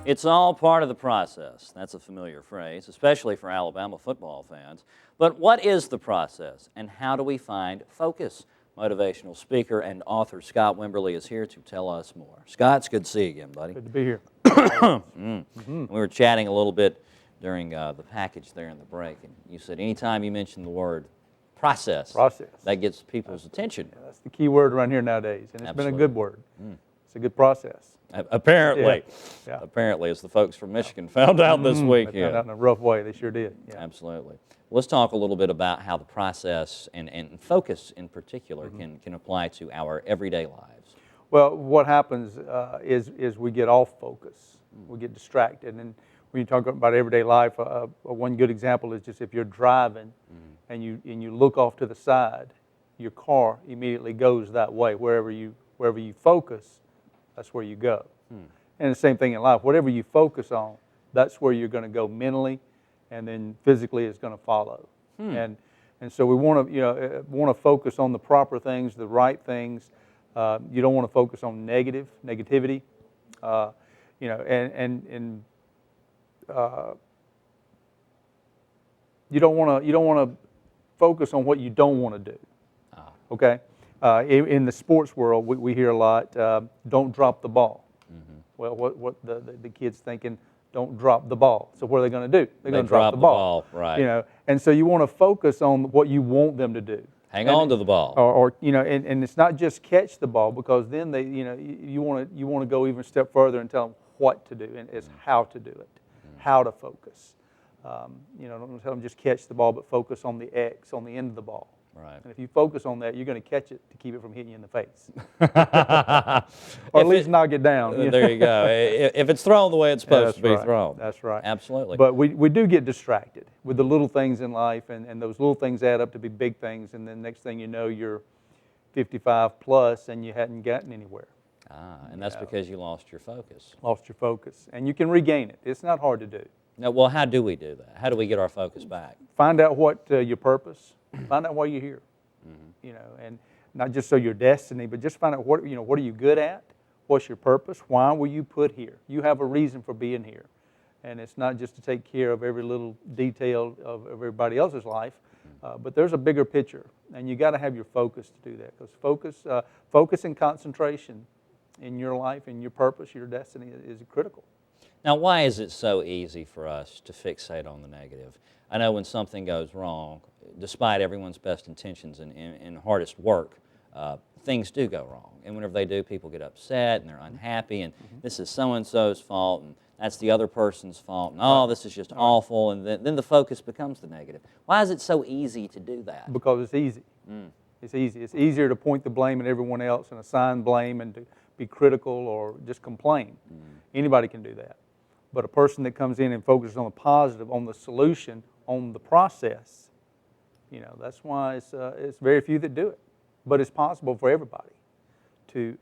It's all part of the process. That's a familiar phrase, especially for Alabama football fans. But what is the process, and how do we find focus? Motivational speaker and author Scott Wimberly is here to tell us more. Scott, it's good to see you again, buddy. Good to be here. We were chatting a little bit during the package there in the break, and you said anytime you mention the word process, that gets people's attention. Yeah, that's the key word around here nowadays, and it's been a good word. It's a good process. Apparently. Yeah. Apparently, as the folks from Michigan found out this weekend. They found out in a rough way. They sure did. Yeah. Absolutely. Let's talk a little bit about how the process and focus in particular can apply to our everyday lives. Well, what happens is we get off focus. We get distracted. And when you talk about everyday life, one good example is just if you're driving and you look off to the side, your car immediately goes that way. Wherever you focus, that's where you go. And the same thing in life. Whatever you focus on, that's where you're going to go mentally, and then physically it's going to follow. And so we want to focus on the proper things, the right things. You don't want to focus on negativity. You don't want to focus on what you don't want to do. Okay. In the sports world, we hear a lot, don't drop the ball. Well, what the kids thinking, don't drop the ball. So what are they going to do? They're going to drop the ball. Right. And so you want to focus on what you want them to do. Hang on to the ball. Or and it's not just catch the ball, because then you want to go even a step further and tell them what to do, and it's how to do it, how to focus. Don't tell them just catch the ball, but focus on the X on the end of the ball. Right. And if you focus on that, you're going to catch it to keep it from hitting you in the face. Or at least knock it down. There you go. If it's thrown the way it's supposed to be thrown. That's right. Absolutely. But we do get distracted with the little things in life, and those little things add up to be big things, and then next thing you know, you're 55 plus and you hadn't gotten anywhere. And that's because you lost your focus. Lost your focus. And you can regain it. It's not hard to do. Now, well, how do we do that? How do we get our focus back? Find out what your purpose. Find out why you're here. And not just so your destiny, but just find out what are you good at? What's your purpose? Why were you put here? You have a reason for being here. And it's not just to take care of every little detail of everybody else's life, but there's a bigger picture. And you got to have your focus to do that, because focus and concentration in your life and your purpose, your destiny is critical. Now, why is it so easy for us to fixate on the negative? I know when something goes wrong, despite everyone's best intentions and hardest work, things do go wrong. And whenever they do, people get upset and they're unhappy, and this is so-and-so's fault, and that's the other person's fault, and oh, this is just awful, and then the focus becomes the negative. Why is it so easy to do that? Because it's easy. It's easy. It's easier to point the blame at everyone else and assign blame and to be critical or just complain. Anybody can do that. But a person that comes in and focuses on the positive, on the solution, on the process, that's why it's very few that do it. But it's possible for everybody to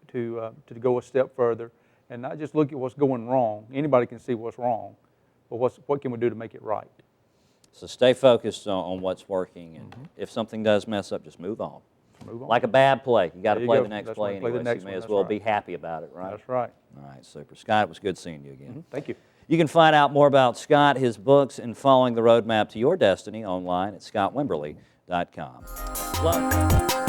go a step further and not just look at what's going wrong. Anybody can see what's wrong, but what can we do to make it right? So stay focused on what's working, and if something does mess up, just move on. Like a bad play. You got to play the next play anyway, so you may as well be happy about it, right? That's right. All right, super. Scott, it was good seeing you again. Thank you. You can find out more about Scott, his books, and following the roadmap to your destiny online at scottwimberly.com.